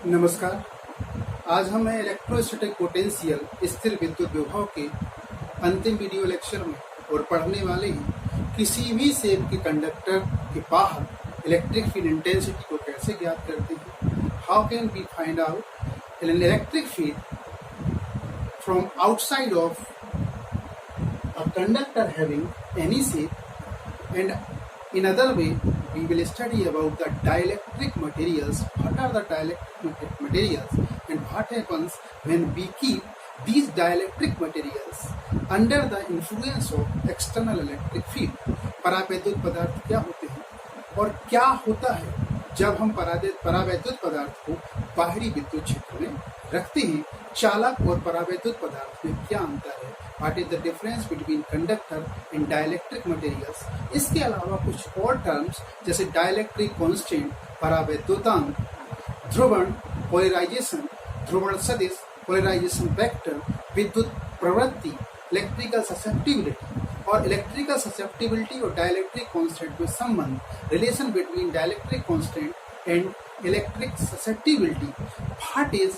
नमस्कार। आज हम इलेक्ट्रोस्टैटिक पोटेंशियल स्थिर विद्युत विभव के अंतिम वीडियो लेक्चर में और पढ़ने वाले हैं किसी भी शेप के कंडक्टर के बाहर इलेक्ट्रिक फील्ड इंटेंसिटी को कैसे ज्ञात करते हैं। How can we find out an electric field from outside of a conductor having any shape and in other way we will study about the dielectric materials. What are the dielectric materials and what happens when we keep these dielectric materials under the influence of external electric field? परावैद्युत पदार्थ क्या होते हैं और क्या होता है जब हम परावैद्युत पदार्थ को बाहरी विद्युत क्षेत्र में रखते हैं। चालक और परावैद्युत पदार्थ में क्या अंतर है? What is the difference between conductor and dielectric materials? इसके अलावा कुछ और टर्म्स जैसे डाइलेक्ट्रिक कांस्टेंट, परावैद्युतांक, ध्रुवण, पोलराइजेशन, ध्रुवण सदिश, पोलराइजेशन वेक्टर, विद्युत प्रवृत्ति, इलेक्ट्रिकल ससेप्टिबिलिटी और इलेक्ट्रिकल ससेप्टिबिलिटी और डाइलेक्ट्रिक कांस्टेंट में संबंध, relation between dielectric constant and electric susceptibility, what is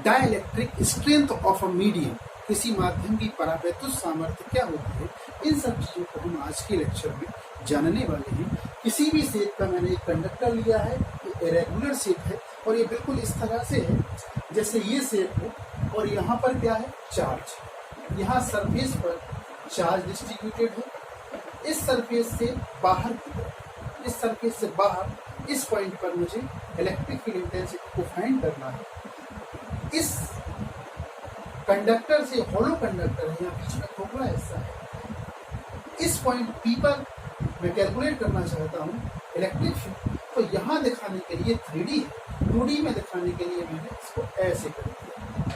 dielectric strength of a medium, किसी माध्यम की परावैद्युत सामर्थ्य क्या होती है। इन सब चीजों को हम आज के लेक्चर में जानने वाले हैं। किसी भी शेप का मैंने एक कंडक्टर लिया है, ये इरेगुलर शेप है और ये बिल्कुल इस तरह से है जैसे ये शेप हो और यहाँ पर क्या है, चार्ज। यहाँ सरफेस पर चार्ज डिस्ट्रीब्यूटेड है। इस सरफेस से बाहर की तरफ, इस सरफेस से बाहर इस पॉइंट पर मुझे इलेक्ट्रिक फील्ड इंटेंसिटी को फाइंड करना है। इस कंडक्टर से हॉलो कंडक्टर है, यहाँ बीच में खोखला हिस्सा है। इस पॉइंट पी पर मैं कैलकुलेट करना चाहता हूँ इलेक्ट्रिक फील्ड, तो यहाँ दिखाने के लिए 3D है, 2D में दिखाने के लिए मैंने इसको ऐसे कर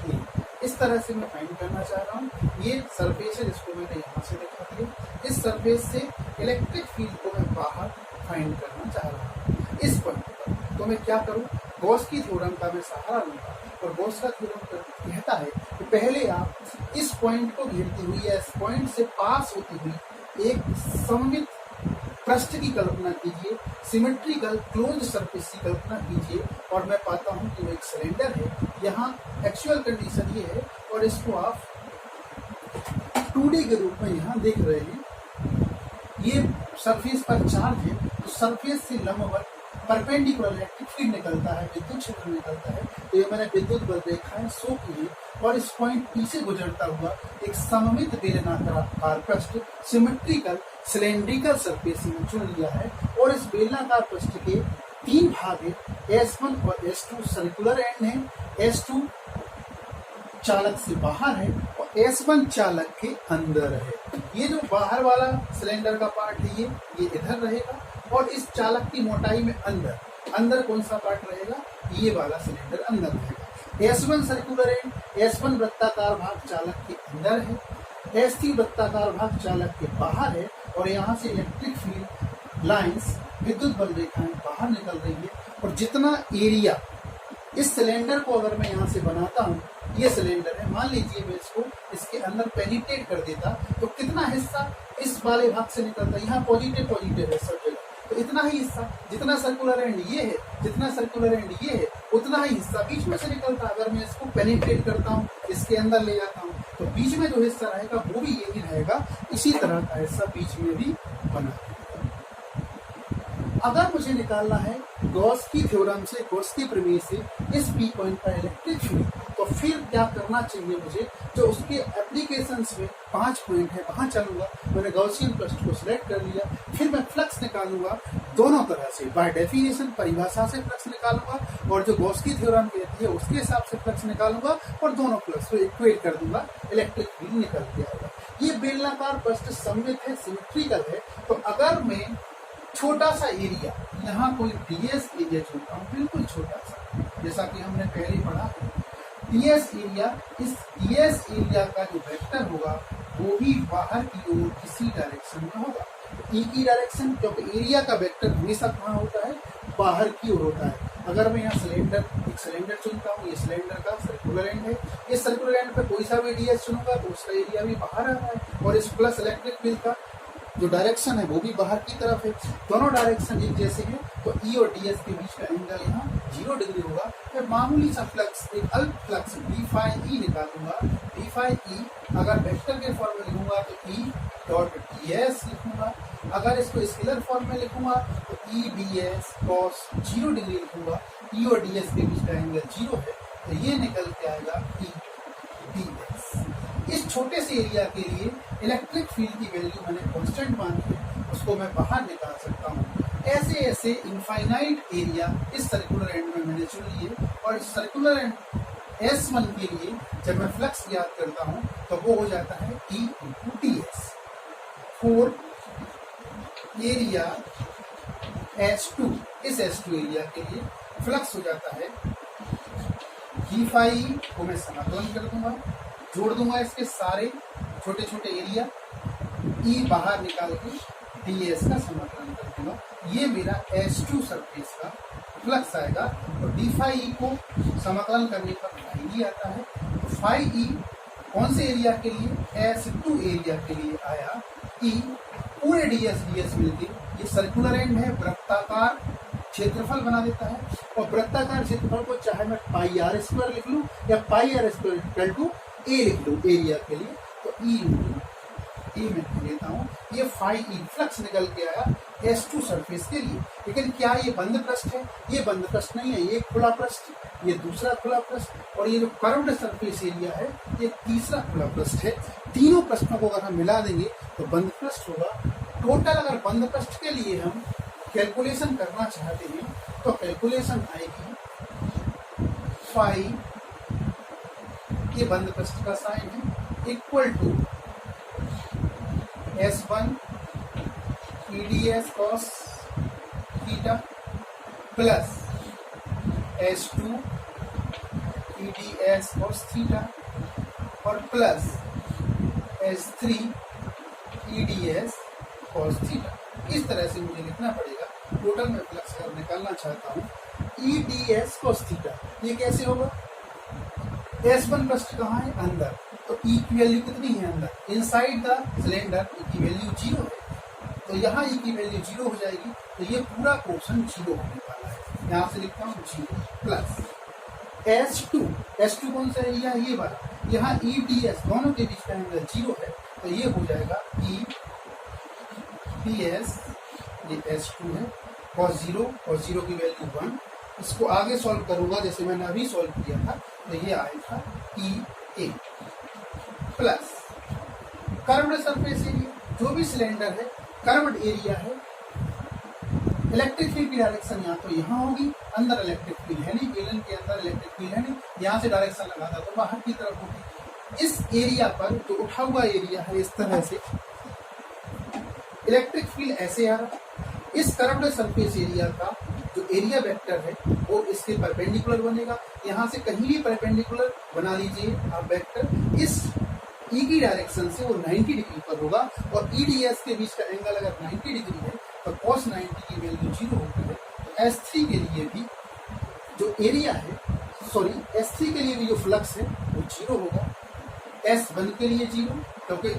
दिया। इस तरह से मैं फाइंड करना चाह रहा हूँ। ये सरफेस है जिसको मैंने यहाँ से दिखा दिया। इस सरफेस से इलेक्ट्रिक फील्ड को मैं बाहर फाइंड करना चाह रहा हूँ इस पॉइंट पर। तो मैं क्या करूँ, गॉस की थ्योरम का मैं सहारा लूंगा और गॉस का थ्योरम कहता है कि पहले आप इस पॉइंट को घेरती हुई या इस पॉइंट से पास होती हुई एक सममित पृष्ठ की कल्पना कीजिए, सिमेट्रिकल क्लोज सरफेस की कल्पना कीजिए और मैं पाता हूं कि वो एक सिलेंडर है। यहाँ एक्चुअल कंडीशन ये है और इसको आप 2D के रूप में यहाँ देख रहे हैं। ये सरफेस पर चार्ज है तो सरफेस से लंबवत परपेंडिकुलर इलेक्ट्रिक फील्ड निकलता है, विद्युत क्षेत्र निकलता है। तो ये मैंने विद्युत बल रेखाएं शो की है और इस पॉइंट पी से गुजरता हुआ एक सममित बेलनाकार पृष्ठ सिमेट्रिकल सिलेंड्रिकल सरफेस में चुन लिया है और इस बेलनाकार पृष्ठ के 3 भाग है, S1 और S2 सर्कुलर एंड है, S2 चालक से बाहर है और S1 चालक के अंदर है। ये जो बाहर वाला सिलेंडर का पार्ट है ये इधर रहेगा और इस चालक की मोटाई में अंदर कौन सा पार्ट रहेगा, ये वाला सिलेंडर अंदर रहेगा। S1 सर्कुलर एंड, S1 वृत्ताकार भाग चालक के अंदर है, S3 वृत्ताकार भाग चालक के बाहर है और यहाँ से इलेक्ट्रिक फील्ड लाइंस, विद्युत बल रेखाएं बाहर निकल रही है। और जितना एरिया इस सिलेंडर को अगर मैं यहाँ से बनाता हूँ, ये सिलेंडर है, मान लीजिए मैं इसको इसके अंदर पेनिट्रेट कर देता तो कितना हिस्सा इस वाले भाग से निकलता, यहाँ पॉजिटिव है सब जगह, तो इतना ही हिस्सा, जितना सर्कुलर एंड ये है, जितना सर्कुलर एंड ये है, उतना ही हिस्सा बीच में से निकलता। अगर मैं इसको पेनिट्रेट करता हूँ, इसके अंदर ले जाता हूँ, तो बीच में जो हिस्सा रहेगा वो भी यही रहेगा। इसी तरह का हिस्सा बीच में भी बना। अगर मुझे निकालना है गॉस की थ्योरम से, गॉस के प्रमेय से इस पी पॉइंट पर इलेक्ट्रिक फील्ड, तो फिर क्या करना चाहिए मुझे, जो उसके एप्लीकेशंस में 5 पॉइंट है वहां चलूंगा। मैंने गॉसियन पृष्ठ को सिलेक्ट कर लिया, फिर मैं फ्लक्स निकालूंगा दोनों तरह से, बाय डेफिनेशन परिभाषा से फ्लक्स निकालूंगा और जो गॉस की थ्योरम कहती है उसके हिसाब से फ्लक्स निकालूंगा और दोनों फ्लक्स को इक्वेट कर दूंगा, इलेक्ट्रिक फील्ड निकल के आएगा। ये बेलनाकार पृष्ठ सममित है, सिमेट्रिकल है। तो अगर मैं छोटा सा एरिया, यहाँ कोई ds एरिया चुनता हूँ, बिल्कुल छोटा सा, जैसा कि हमने पहले पढ़ा है, ds एरिया, इस ds एरिया का जो वेक्टर होगा वो भी बाहर की ओर किसी डायरेक्शन में होगा। E की डायरेक्शन, क्योंकि एरिया का वेक्टर हमेशा कहाँ होता है, बाहर की ओर होता है। अगर मैं यहाँ एक सिलेंडर चुनता हूँ, ये सिलेंडर का सर्कुलर एंड है, इस सर्कुलर एंड पे कोई सा भी ds चुनूंगा तो उसका एरिया भी बाहर आ रहा है और इस प्लस इलेक्ट्रिक फील्ड का जो डायरेक्शन है वो भी बाहर की तरफ है, दोनों डायरेक्शन एक जैसे हैं, तो ई और डी एस के बीच का एंगल यहाँ 0 डिग्री होगा। फिर मामूली सा फ्लक्स, एक अल्प फ्लक्स डी फाई ई निकालूंगा। डी फाई ई अगर वेक्टर के फॉर्म में लिखूंगा तो ई डॉट डी एस लिखूंगा, अगर इसको स्केलर फॉर्म में लिखूंगा तो E D S cos 0 degree लिखूंगा। ई और डी एस के बीच का एंगल 0 है, तो ये निकल के आएगा ई डी एस। इस छोटे से एरिया के लिए इलेक्ट्रिक फील्ड की वैल्यू मैंने कांस्टेंट मानी है, उसको मैं बाहर निकाल सकता हूँ। ऐसे ऐसे इनफाइनाइट एरिया इस सर्कुलर एंड में मैंने चुन लिए, और इस सर्कुलर एंड S1 के लिए जब मैं फ्लक्स याद करता हूँ तो वो हो जाता है E into D S. For area S2, इस S2 एरिया के लिए फ्लक्स हो जाता है डी फाई को मैं समाकलन कर दूंगा, जोड़ दूंगा इसके सारे छोटे छोटे एरिया, ई बाहर निकाल के डी एस का समाकलन कर दूंगा। ये मेरा S2 सरफेस का फ्लक्स आएगा, और डी फाई ई को समाकलन करने पर फाई ई आता है। तो फाई ई कौन से एरिया के लिए? S2 एरिया के लिए आया। ई पूरे डी एस मिलके ये सर्कुलर एंड है, वृत्ताकार क्षेत्रफल बना देता है, और वृत्ताकार क्षेत्रफल को चाहे मैं पाई आर स्क्वायर लिख लूँ या पाई आर स्क्वायर इक्वल टू ए लिख लूँ एरिया के लिए, तो ई इंटू ए में लेता हूँ। ये फाई ई फ्लक्स निकल के आया S2 सरफेस के लिए। लेकिन क्या ये बंद पृष्ठ है? ये बंद पृष्ठ नहीं है, ये खुला पृष्ठ, ये दूसरा खुला पृष्ठ, और ये जो कर्व्ड सरफेस एरिया है ये तीसरा खुला पृष्ठ है। तीनों पृष्ठों को अगर हम मिला देंगे तो बंद पृष्ठ होगा। टोटल अगर बंद पृष्ठ के लिए हम कैलकुलेशन करना चाहते हैं तो कैलकुलेशन आएगी फाई, ये बंद पृष्ठ का साइन है, equal to S1 EDS cos थीटा प्लस S2 EDS cos थीटा और प्लस S3 EDS cos थीटा। इस तरह से मुझे लिखना पड़ेगा। टोटल में फ्लक्स अगर निकालना चाहता हूँ EDS cos थीटा, ये कैसे होगा? S1 पृष्ठ कहाँ है? अंदर, तो E की वैल्यू कितनी है अंदर? इनसाइड द सिलेंडर E की वैल्यू 0 है, तो यहाँ E की वैल्यू 0 हो जाएगी, तो ये पूरा पोर्शन 0 होने वाला है। यहाँ से लिखता हूँ 0 प्लस S2 कौन सा एरिया है? ये वाला। यहाँ EDS दोनों के बीच का एंगल 0 है, तो ये हो जाएगा EDS, ये S2 है, cos 0 और 0 की वैल्यू 1। इसको आगे सॉल्व करूंगा जैसे मैंने अभी सॉल्व किया था, तो ये आएगा EA plus curved surface area, जो भी सिलेंडर है कर्व्ड एरिया है। इलेक्ट्रिक फील्ड की डायरेक्शन यहाँ तो यहाँ होगी, अंदर इलेक्ट्रिक फील्ड है नहीं, बेलन के अंदर इलेक्ट्रिक फील्ड है नहीं, यहाँ से डायरेक्शन लगाता तो बाहर की तरफ होगी। इस एरिया पर जो उठा हुआ एरिया है इस तरह से इलेक्ट्रिक फील्ड ऐसे आ रहा, इस कर्व्ड सरफेस एरिया का जो एरिया वेक्टर है वो इसके परपेंडिकुलर बनेगा। यहाँ से कहीं भी परपेंडिकुलर बना लीजिए आप वेक्टर, इस E की डायरेक्शन से वो 90 डिग्री पर होगा, और EDS के बीच का एंगल अगर 90 डिग्री है तो cos 90 की वैल्यू 0 होती है। तो S3 के लिए भी जो एरिया है, S3 के लिए भी जो फ्लक्स है वो 0 होगा। S1 के लिए 0, क्योंकि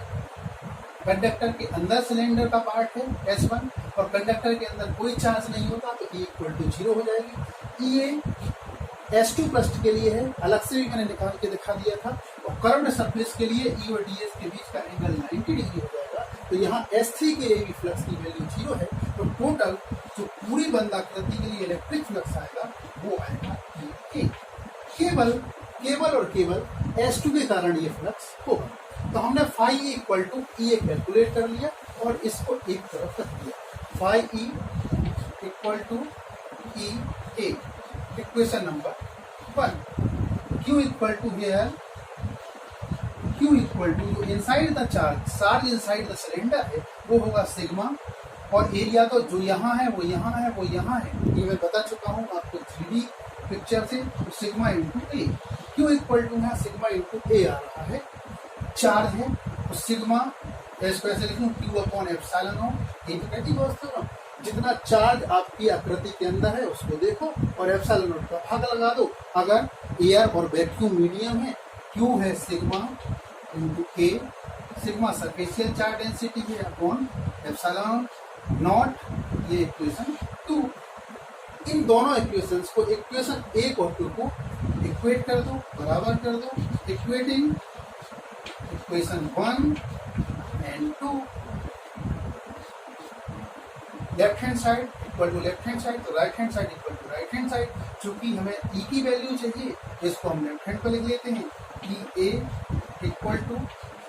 कंडक्टर के अंदर सिलेंडर का पार्ट है S1, और कंडक्टर के अंदर कोई चार्ज नहीं होता, तो E इक्वल टू 0 हो जाएगी। EA S2 पृष्ठ के लिए है, अलग से भी मैंने निकाल के दिखा दिया था, और कर्व्ड सरफेस के लिए E और DS के बीच का एंगल 90 डिग्री हो जाएगा। तो यहाँ S3 के लिए भी फ्लक्स की वैल्यू 0 है, तो टोटल जो पूरी बंद आकृति के लिए इलेक्ट्रिक फ्लक्स आएगा वो आएगा EA। केवल S2 के कारण ये फ्लक्स होगा। तो हमने phi E equal to EA calculate कर लिया और इसको एक तरफ रख दिया। Phi E equal to EA, equation number 1। Q equal to here, Q equal to inside the charge inside the cylinder है वो होगा सिग्मा, और एरिया तो जो यहाँ है वो यहाँ है वो यहाँ है, ये मैं बता चुका हूँ आपको 3D पिक्चर से। तो sigma into A, Q equal to है सिग्मा इंटू ए आ रहा है, चार्ज है तो सिग्मा, इसको ऐसे लिखूं Q upon epsilon not. Integrating अवस्था, जितना चार्ज आपकी आकृति के अंदर है उसको देखो और एप्सिलॉन नॉट का भाग लगा दो। अगर एयर और वैक्यूम मीडियम है, Q है सिग्मा इंटू ए, सिग्मा सरफेशियल चार्ज डेंसिटी है अपॉन एप्सिलॉन नॉट, ये इक्वेशन 2। इन दोनों इक्वेशंस को, इक्वेशन 1 और 2 को इक्वेट कर दो, बराबर कर दो। Equating equation 1 and 2, left hand side equal to left hand side, तो right hand side equal to right hand side. चूंकि हमें ई की वैल्यू चाहिए, इसको हम लेफ्ट हैंड पर लिख लेते हैं, E A equal to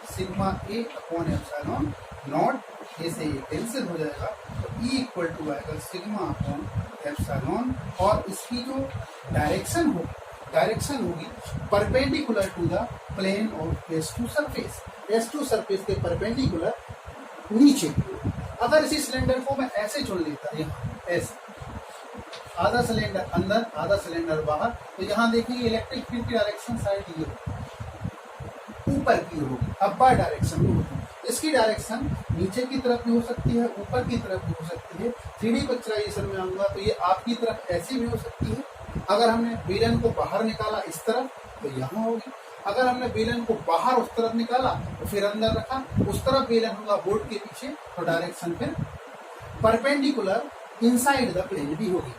sigma A upon epsilon naught, ऐसे ये कैंसिल हो जाएगा, तो ई इक्वल टू आएगा सिग्मा अपॉन एप्सिलॉन, और इसकी जो डायरेक्शन होगी perpendicular to the plane of S2 surface, S2 surface के परपेंडिकुलर नीचे की ओर। अगर इसी सिलेंडर को मैं ऐसे चुन लेता, यहाँ ऐसे, आधा सिलेंडर अंदर आधा सिलेंडर बाहर, तो यहाँ देखेंगे इलेक्ट्रिक फील्ड की डायरेक्शन साइड ये होगी, ऊपर की ओर होगी, अपर डायरेक्शन में होगी। इसकी डायरेक्शन नीचे की तरफ भी हो सकती है, ऊपर की तरफ भी हो सकती है। 3D पिक्चराइजेशन में आऊंगा तो ये आपकी तरफ ऐसी भी हो सकती है। अगर हमने बेलन को बाहर निकाला इस तरफ, तो यहाँ होगी। अगर हमने बेलन को बाहर उस तरफ निकाला तो फिर अंदर रखा, उस तरफ बेलन होगा बोर्ड के पीछे, तो डायरेक्शन फिर परपेंडिकुलर इनसाइड द प्लेन भी होगी।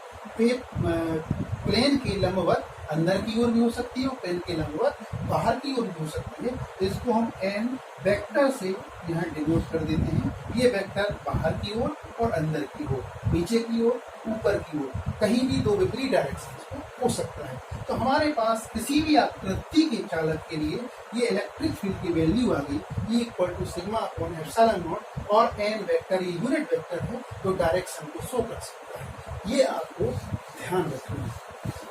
प्लेन के लंबवत अंदर की ओर भी हो सकती है और प्लेन के लंबवत बाहर की ओर भी हो सकती है। तो इसको हम एन वेक्टर से यहाँ डिनोट कर देते हैं। ये वेक्टर बाहर की ओर और अंदर की ओर, नीचे की ओर, ऊपर की ओर, कहीं भी दो विपरीत डायरेक्शन हो सकता है। तो हमारे पास किसी भी आकृति के चालक के लिए ये इलेक्ट्रिक फील्ड की वैल्यू आ गई, E equal to sigma upon epsilon not, और एन वेक्टर ये यूनिट वेक्टर है तो डायरेक्शन को शो कर सकता है। ये आपको ध्यान रखना है।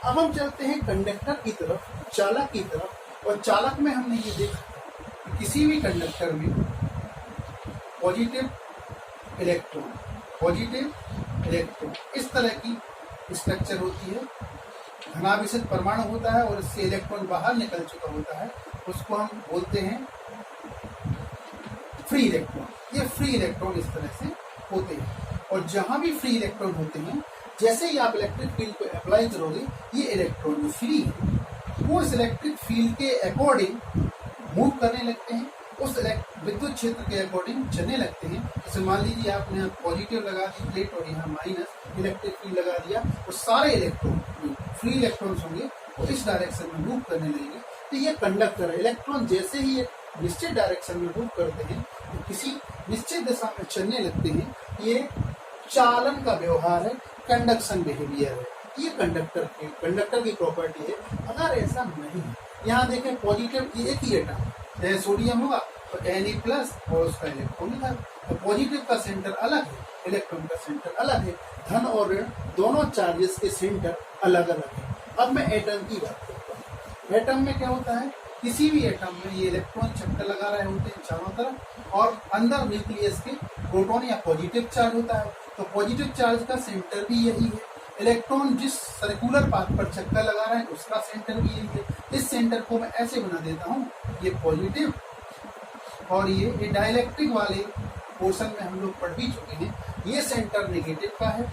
अब हम चलते हैं कंडक्टर की तरफ, चालक की तरफ। और चालक में हमने ये देखा कि किसी भी कंडक्टर में पॉजिटिव इलेक्ट्रॉन इस तरह की स्ट्रक्चर होती है। धनाभिषिक्त परमाणु होता है और इससे इलेक्ट्रॉन बाहर निकल चुका होता है, उसको हम बोलते हैं फ्री इलेक्ट्रॉन। ये फ्री इलेक्ट्रॉन इस तरह से होते हैं, और जहां भी फ्री इलेक्ट्रॉन होते हैं, जैसे ही आप इलेक्ट्रिक फील्ड को अप्लाई करोगे, ये इलेक्ट्रॉन जो फ्री है वो इस इलेक्ट्रिक फील्ड के अकॉर्डिंग मूव करने लगते हैं, उस विद्युत क्षेत्र के अकॉर्डिंग चलने लगते हैं। जैसे मान लीजिए आपने यहाँ पॉजिटिव लगा दी प्लेट और यहाँ माइनस इलेक्ट्रिक फील्ड लगा दिया, तो सारे इलेक्ट्रॉन फ्री इलेक्ट्रॉन्स होंगे वो इस डायरेक्शन में मूव करने लगेंगे। तो ये कंडक्टर है। इलेक्ट्रॉन जैसे ही एक निश्चित डायरेक्शन में मूव करते हैं तो किसी निश्चित दिशा में चलने लगते हैं। ये चालन का व्यवहार है, कंडक्शन बिहेवियर है। ये कंडक्टर की प्रॉपर्टी है। अगर ऐसा नहीं है, यहाँ देखें पॉजिटिव एक ही एटम है, सोडियम होगा तो Na प्लस और उसका इलेक्ट्रॉन इधर, तो पॉजिटिव का सेंटर अलग है, इलेक्ट्रॉन का सेंटर अलग है। धन और ऋण दोनों चार्जेस के सेंटर अलग अलग है। अब मैं एटम की बात करता हूँ। एटम में क्या होता है, किसी भी एटम में ये इलेक्ट्रॉन चक्कर लगा रहे होते हैं चारों तरफ, और अंदर न्यूक्लियस के प्रोटॉन या पॉजिटिव चार्ज होता है, तो पॉजिटिव चार्ज का सेंटर भी यही है। इलेक्ट्रॉन जिस सर्कुलर पाथ पर चक्कर लगा रहे हैं उसका सेंटर भी यही है। इस सेंटर को मैं ऐसे बना देता हूँ, ये पॉजिटिव, और ये डाइलेक्ट्रिक वाले पोर्शन में हम लोग पढ़ भी चुके हैं, ये सेंटर नेगेटिव का है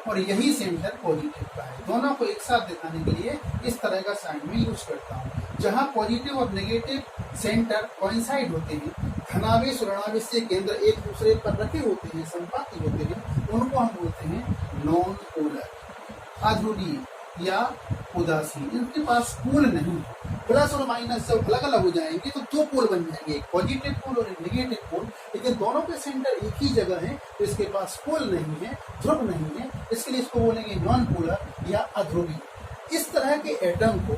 और यही सेंटर पॉजिटिव का है। दोनों को एक साथ दिखाने के लिए इस तरह का साइन में यूज करता हूँ। जहाँ पॉजिटिव और नेगेटिव सेंटर कोइंसाइड होते हैं, धनावेश और ऋणावेश से केंद्र एक दूसरे पर रखे होते हैं, संपाती होते हैं, उनको हम बोलते हैं नॉन पोलर, अध्रुवीय या उदासीन। इनके पास पोल नहीं है। प्लस और माइनस जब अलग अलग हो जाएंगे तो दो पोल बन जाएंगे, एक पॉजिटिव पोल और एक नेगेटिव पोल, लेकिन दोनों के सेंटर एक ही जगह है, तो इसके पास पोल नहीं है, ध्रुव नहीं है, इसके लिए इसको बोलेंगे नॉन पोलर या अध्रुवीय। इस तरह के एटम को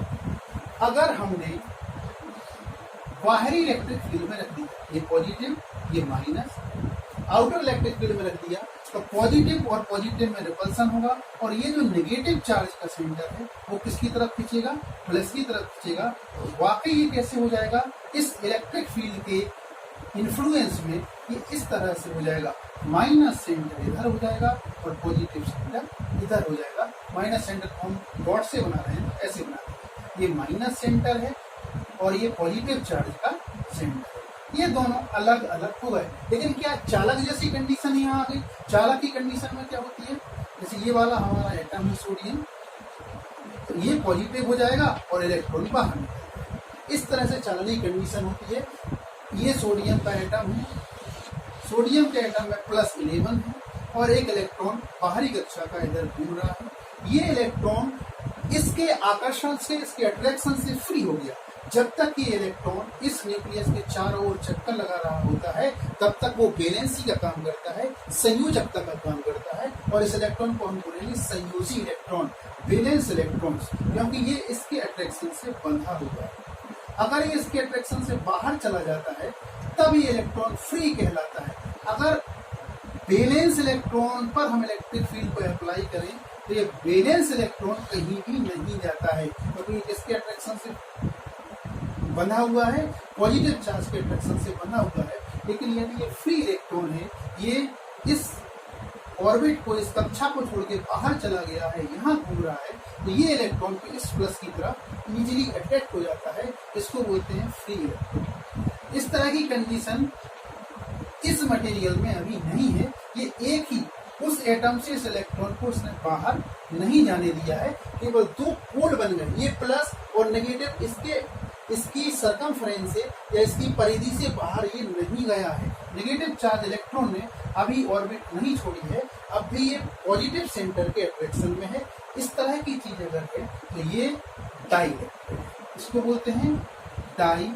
अगर हमने बाहरी इलेक्ट्रिक फील्ड में रख दिया, ये पॉजिटिव ये माइनस, आउटर इलेक्ट्रिक फील्ड में रख दिया, तो पॉजिटिव और पॉजिटिव में रिपल्सन होगा, और ये जो नेगेटिव चार्ज का सेंटर है वो किसकी तरफ खींचेगा, प्लस की तरफ खींचेगा। तो वाकई ये कैसे हो जाएगा, इस इलेक्ट्रिक फील्ड के इन्फ्लुएंस में ये इस तरह से हो जाएगा, माइनस सेंटर इधर हो जाएगा और पॉजिटिव सेंटर इधर हो जाएगा। माइनस सेंटर को हम डॉट से बना रहे हैं तो ऐसे बना रहे हैं, ये माइनस सेंटर है और ये पॉजिटिव चार्ज का सेंटर है। ये दोनों अलग अलग हो गए, लेकिन क्या चालक जैसी कंडीशन यहाँ आ गई। चालक की कंडीशन में क्या होती है, जैसे ये वाला हमारा एटम है सोडियम, तो ये पॉजिटिव हो जाएगा और इलेक्ट्रॉन बाहर निकलेगा। इस तरह से चालन की कंडीशन होती है। ये सोडियम का एटम है, सोडियम के एटम में +11 है और एक इलेक्ट्रॉन बाहरी कक्षा का इधर घूम रहा है। ये इलेक्ट्रॉन इसके आकर्षण से, इसके अट्रैक्शन से फ्री हो गया। जब तक ये इलेक्ट्रॉन इस न्यूक्लियस के चारों ओर चक्कर लगा रहा होता है तब तक वो वैलेंसी का काम करता है, संयोजकता का काम करता है, और इस इलेक्ट्रॉन को हम बोलेंगे संयोजी इलेक्ट्रॉन, वैलेंस इलेक्ट्रॉन्स, क्योंकि ये इसके अट्रैक्शन से बंधा हुआ है। अगर ये इसके अट्रैक्शन से बाहर चला जाता है तब ये इलेक्ट्रॉन फ्री कहलाता है। अगर वैलेंस इलेक्ट्रॉन पर हम इलेक्ट्रिक फील्ड को अप्लाई करें तो ये वैलेंस इलेक्ट्रॉन कहीं भी नहीं जाता है, क्योंकि इसके अट्रैक्शन से बंधा हुआ है, पॉजिटिव चार्ज के अट्रैक्शन से बंधा हुआ है। लेकिन यदि ये फ्री इलेक्ट्रॉन है, ये इस ऑर्बिट को, इस कक्षा को छोड़ के बाहर चला गया है, यहाँ घूम रहा है, तो ये इलेक्ट्रॉन को इस प्लस की तरफ इजीली अट्रैक्ट हो जाता है। इसको बोलते हैं फ्री इलेक्ट्रॉन। इस तरह की कंडीशन इस मटेरियल में अभी नहीं है। ये एक ही उस एटम से इस इलेक्ट्रॉन को उसने बाहर नहीं जाने दिया है, केवल दो पोल बन गए, ये प्लस और नेगेटिव, इसकी सरकमफ्रेंस से या इसकी परिधि से बाहर ये नहीं गया है। नेगेटिव चार्ज इलेक्ट्रॉन ने अभी ऑर्बिट नहीं छोड़ी है, अब भी ये पॉजिटिव सेंटर के अट्रैक्शन में है। इस तरह की चीज अगर है तो ये डाई इलेक्ट्रिक, इसको बोलते हैं डाई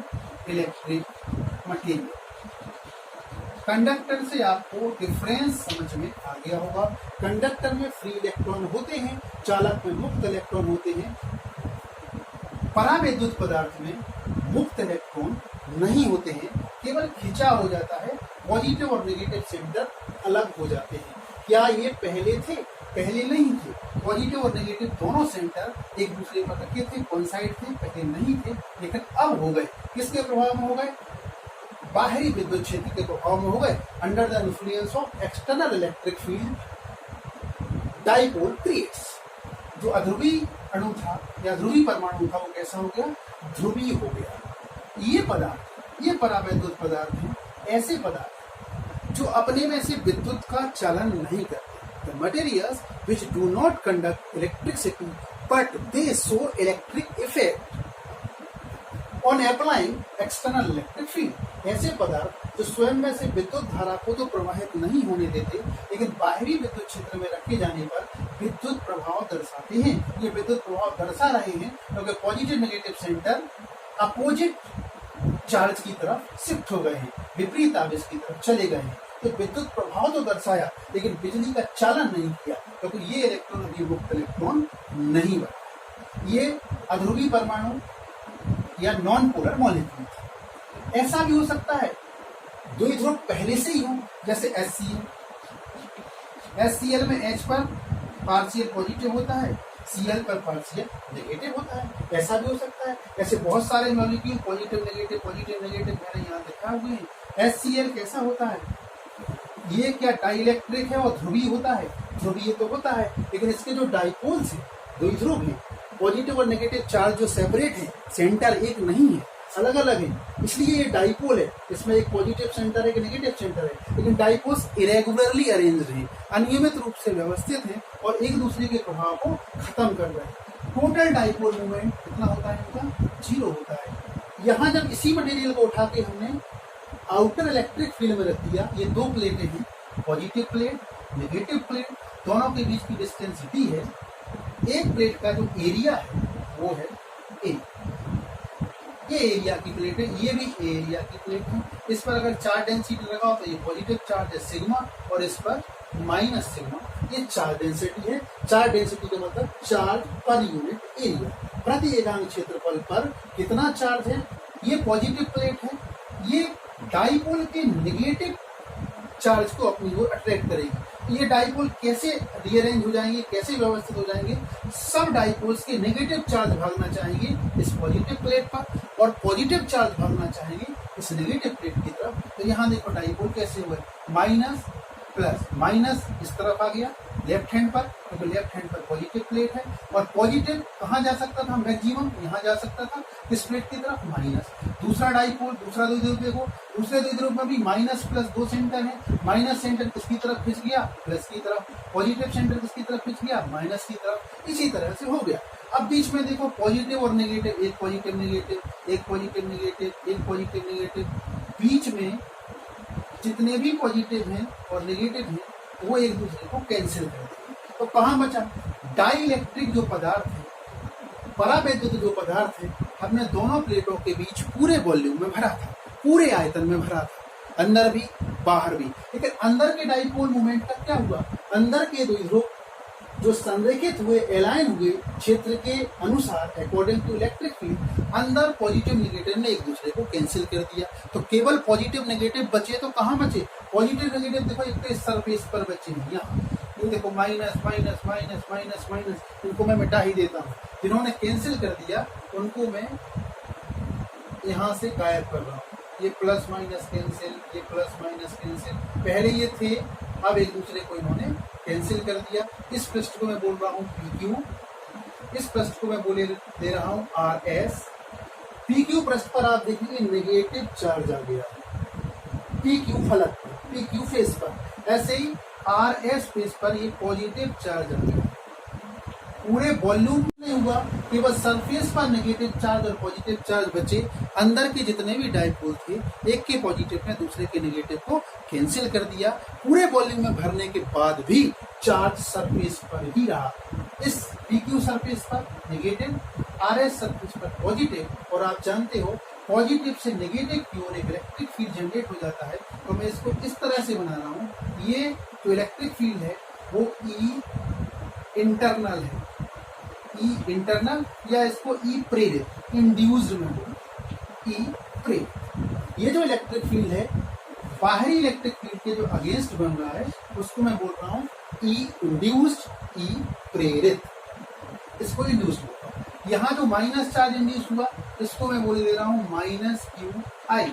इलेक्ट्रिक मटेरियल। कंडक्टर से आपको डिफरेंस समझ में आ गया होगा। कंडक्टर में फ्री इलेक्ट्रॉन होते हैं, चालक में मुक्त इलेक्ट्रॉन होते हैं। परावैद्युत पदार्थ में मुक्त इलेक्ट्रॉन नहीं होते हैं, केवल खिंचाव हो जाता है, पॉजिटिव और नेगेटिव सेंटर अलग हो जाते हैं। क्या ये पहले थे? पहले नहीं थे। पॉजिटिव और नेगेटिव दोनों सेंटर एक दूसरे पर रखे थे, कोइंसाइड थे, पहले नहीं थे, लेकिन अब हो गए। किसके प्रभाव में हो गए? बाहरी विद्युत क्षेत्र के प्रभाव में हो गए। Under the influence of external electric field dipole creates. जो अध्रुवी अणु था या ध्रुवी परमाणु था वो कैसा हो गया? ध्रुवीय हो गया। ये पदार्थ, ये परावैद्युत पदार्थ हैं, ऐसे पदार्थ जो अपने में से विद्युत का चालन नहीं करते। The materials which do not conduct electricity but they show electric effect on applying external electric field। ऐसे पदार्थ जो स्वयं में से विद्युत धारा को तो प्रवाहित नहीं होने देते, लेकिन बाहरी विद्युत क्षेत्र में रखे जाने पर विद्युत प्रभाव दर्शाते हैं। ये विद्युत प्रभाव दर्शा रहे हैं क्योंकि positive negative centre opposite charge की तरफ शिफ्ट हो गए हैं, विपरीत आवेश की तरफ चले गए हैं। तो विद्युत प्रभाव तो दर्शाया, लेकिन बिजली का चालन नहीं किया, क्योंकि ये इलेक्ट्रॉन अभी मुक्त इलेक्ट्रॉन नहीं बना। ये अध्रुवी परमाणु या नॉन पोलर मॉलिक्यूल था। ऐसा भी हो सकता है द्विध्रुव पहले से ही हो, जैसे HCl। HCl में H पर पार्शियल पॉजिटिव होता है, Cl पर पार्शियल नेगेटिव होता है। ऐसा भी हो सकता है। ऐसे बहुत सारे मॉलिक्यूल पॉजिटिव नेगेटिव मैंने यहाँ दिखा हुए हैं। HCl कैसा होता है? ये क्या डाई इलेक्ट्रिक है और ध्रुवीय होता है? ध्रुवीय तो होता है, लेकिन इसके जो डाइपोल्स हैं, द्विध्रुव हैं, पॉजिटिव और नेगेटिव चार्ज जो सेपरेट है, सेंटर एक नहीं है, अलग अलग है, इसलिए ये डाइपोल है। इसमें एक पॉजिटिव सेंटर है, एक नेगेटिव सेंटर है, लेकिन डाइपोल्स इरेगुलरली अरेंज्ड हैं, अनियमित रूप से व्यवस्थित हैं और एक दूसरे के प्रभाव को खत्म कर रहे हैं। टोटल डाइपोल मूवमेंट कितना होता है? इनका 0 होता है। यहाँ जब इसी मटेरियल को उठा के हमने आउटर इलेक्ट्रिक फील्ड में रख दिया, ये दो प्लेटें हैं, पॉजिटिव प्लेट, नेगेटिव प्लेट, दोनों के बीच की डिस्टेंस d है। एक प्लेट का जो एरिया है वो है A। ये एरिया की प्लेट है, ये भी एरिया की प्लेट है। इस पर अगर चार्ज डेंसिटी लगाओ तो ये पॉजिटिव चार्ज है सिग्मा, और इस पर माइनस सिग्मा, ये चार्ज डेंसिटी है। चार्ज डेंसिटी का मतलब चार्ज पर यूनिट एरिया, प्रति एकांक क्षेत्रफल पर कितना चार्ज है। ये पॉजिटिव प्लेट है, ये डाइपोल के नेगेटिव चार्ज को अपनी ओर अट्रैक्ट करेगी। ये डाइपोल कैसे रीअरेंज हो जाएंगे, कैसे व्यवस्थित हो जाएंगे? सब डाइपोल्स के नेगेटिव चार्ज भागना चाहेंगे इस पॉजिटिव प्लेट पर, और पॉजिटिव चार्ज भागना चाहेंगे इस नेगेटिव प्लेट की तरफ। तो यहाँ देखो डाइपोल कैसे हुए, माइनस प्लस, माइनस इस तरफ आ गया लेफ्ट हैंड पर, क्योंकि लेफ्ट हैंड पर पॉजिटिव प्लेट है, और पॉजिटिव कहाँ जा सकता था? मैक्सिमम यहाँ जा सकता था, इस प्लेट की तरफ माइनस। दूसरा डाइपोल, दूसरा द्विध्रुव देखो, दूसरे द्विध्रुव में भी माइनस प्लस 2 सेंटर है। माइनस सेंटर किसकी तरफ खिंच गया? प्लस की तरफ। पॉजिटिव सेंटर किसकी तरफ खिंच गया? माइनस की तरफ। इसी तरह से हो गया। अब बीच में देखो पॉजिटिव और नेगेटिव, एक पॉजिटिव नेगेटिव, एक पॉजिटिव नेगेटिव, एक पॉजिटिव नेगेटिव, बीच में जितने भी पॉजिटिव हैं और नेगेटिव हैं वो एक दूसरे को कैंसिल कर देंगे। तो कहाँ बचा? डाई इलेक्ट्रिक जो पदार्थ है, परावैद्युत जो पदार्थ है, हमने दोनों प्लेटों के बीच पूरे वॉल्यूम में भरा था, पूरे आयतन में भरा था, अंदर भी बाहर भी। लेकिन अंदर के डाइपोल मोमेंट का क्या हुआ? अंदर के द्विध्रुव जो संरेखित हुए, एलाइन हुए क्षेत्र के अनुसार अकॉर्डिंग टू इलेक्ट्रिक फील्ड, अंदर पॉजिटिव नेगेटिव ने एक दूसरे को कैंसिल कर दिया। तो केवल पॉजिटिव नेगेटिव बचे। तो कहाँ बचे? पॉजिटिव नेगेटिव देखो, एक तो इस सरफेस पर बचे हैं, यहाँ ये देखो minus minus minus minus minus, इनको मैं मिटा ही देता हूँ। जिन्होंने कैंसिल कर दिया उनको मैं यहाँ से गायब कर रहा हूँ। ये प्लस माइनस कैंसिल, ये प्लस माइनस कैंसिल, पहले ये थे, अब एक दूसरे को इन्होंने कैंसिल कर दिया। इस पृष्ठ को मैं बोल रहा हूँ PQ, इस पृष्ठ को मैं बोले दे रहा हूँ RS। PQ पृष्ठ पर आप देखेंगे नेगेटिव चार्ज आ गया, PQ फलक पर, PQ फेस पर। ऐसे ही RS फेस पर ये पॉजिटिव चार्ज आ गया। पूरे वॉल्यूम नहीं हुआ, केवल सरफेस पर नेगेटिव चार्ज और पॉजिटिव चार्ज बचे। अंदर के जितने भी डाइपोल थे, एक के पॉजिटिव ने दूसरे के नेगेटिव को कैंसिल कर दिया। पूरे वॉल्यूम में भरने के बाद भी चार्ज सरफेस पर ही रहा। इस PQ सरफेस पर नेगेटिव, RS सरफेस पर पॉजिटिव। और आप जानते हो पॉजिटिव से नेगेटिव की ओर एक इलेक्ट्रिक फील्ड जनरेट हो जाता है। तो मैं इसको इस तरह से बना रहा हूँ, ये जो इलेक्ट्रिक फील्ड है वो E इंटरनल है, E इंटरनल, या इसको E प्रेरित, इंड्यूस्ड में बोलते हैं, E प्रेरित। ये जो इलेक्ट्रिक फील्ड है, बाहरी इलेक्ट्रिक फील्ड के जो अगेंस्ट बन रहा है, उसको मैं बोल रहा हूँ E इंड्यूस्ड, E प्रेरित, इसको इंड्यूस्ड बोलता हूँ। यहाँ जो माइनस चार्ज इंड्यूस हुआ, इसको मैं बोल दे रहा हूँ माइनस QI।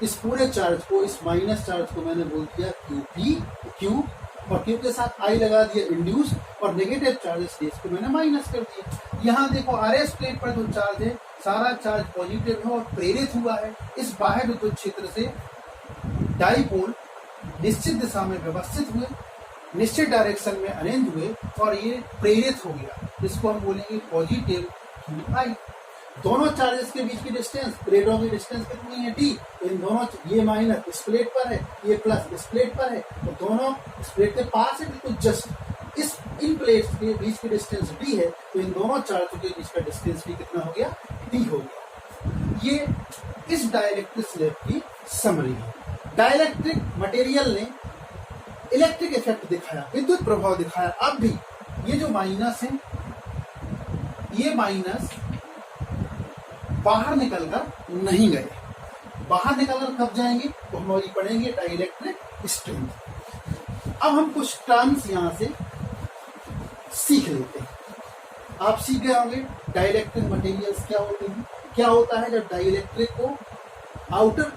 इस पूरे चार्ज को, इस माइनस चार्ज को मैंने बोल दिया QP, Q, और Q के साथ I लगा दिया इंड्यूस, और नेगेटिव चार्जेस थे इसको मैंने माइनस कर दिया। यहाँ देखो RS प्लेट पर जो चार्ज है, सारा चार्ज पॉजिटिव है और प्रेरित हुआ है। इस बाह्य विद्युत क्षेत्र से डाइपोल निश्चित दिशा में व्यवस्थित हुए, निश्चित डायरेक्शन में अरेंज हुए, और ये प्रेरित हो गया। इसको हम बोलेंगे पॉजिटिव QI। दोनों चार्जेस के बीच की डिस्टेंस, प्लेटों की डिस्टेंस कितनी है? D। इन दोनों, ये माइनस इस प्लेट पर है, ये प्लस इस प्लेट पर है, तो दोनों इस प्लेट के पास है, बिल्कुल जस्ट इस इन प्लेट्स के बीच की डिस्टेंस D है। तो इन दोनों चार्जों के बीच का डिस्टेंस भी कितना हो गया? D हो गया। ये इस डाइलेक्ट्रिक स्लैब की समरी है। डाइलेक्ट्रिक मटेरियल ने इलेक्ट्रिक इफेक्ट दिखाया, विद्युत प्रभाव दिखाया। अब भी ये जो माइनस है, ये माइनस बाहर निकलकर नहीं गए। बाहर निकलकर कब जाएंगे? तो हम अभी पढ़ेंगे डाइलेक्ट्रिक स्ट्रेंथ। अब हम कुछ टर्म्स यहां से सीख लेते हैं। आप सीख गए होंगे डाइलेक्ट्रिक मटेरियल्स क्या होते हैं। क्या होता है जब डाइलेक्ट्रिक को आउटर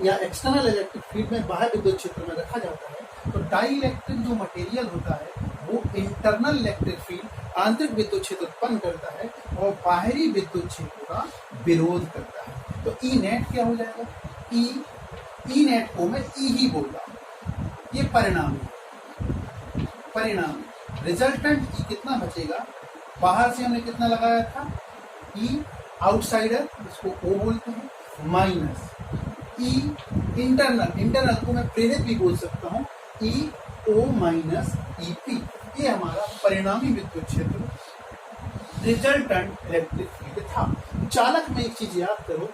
या एक्सटर्नल इलेक्ट्रिक फील्ड में, बाहर विद्युत क्षेत्र में रखा जाता है, तो डाइलेक्ट्रिक जो मटेरियल होता है वो इंटरनल इलेक्ट्रिक फील्ड, आंतरिक विद्युत क्षेत्र उत्पन्न करता है और बाहरी विद्युत क्षेत्र का विरोध करता है। तो ई नेट क्या हो जाएगा? ई नेट को मैं ई ही बोल रहा हूं। ये परिणाम रिजल्टेंट ई कितना बचेगा? बाहर से हमने कितना लगाया था? ई आउटसाइडर, इसको ओ बोलते हैं, माइनस ई इंटरनल को मैं प्रेरित भी बोल सकता हूं, ई ओ माइनस ई पी। ये हमारा परिणामी विद्युत क्षेत्र, रिजल्टेंट इलेक्ट्रिक फील्ड था। चालक में एक चीज याद करो,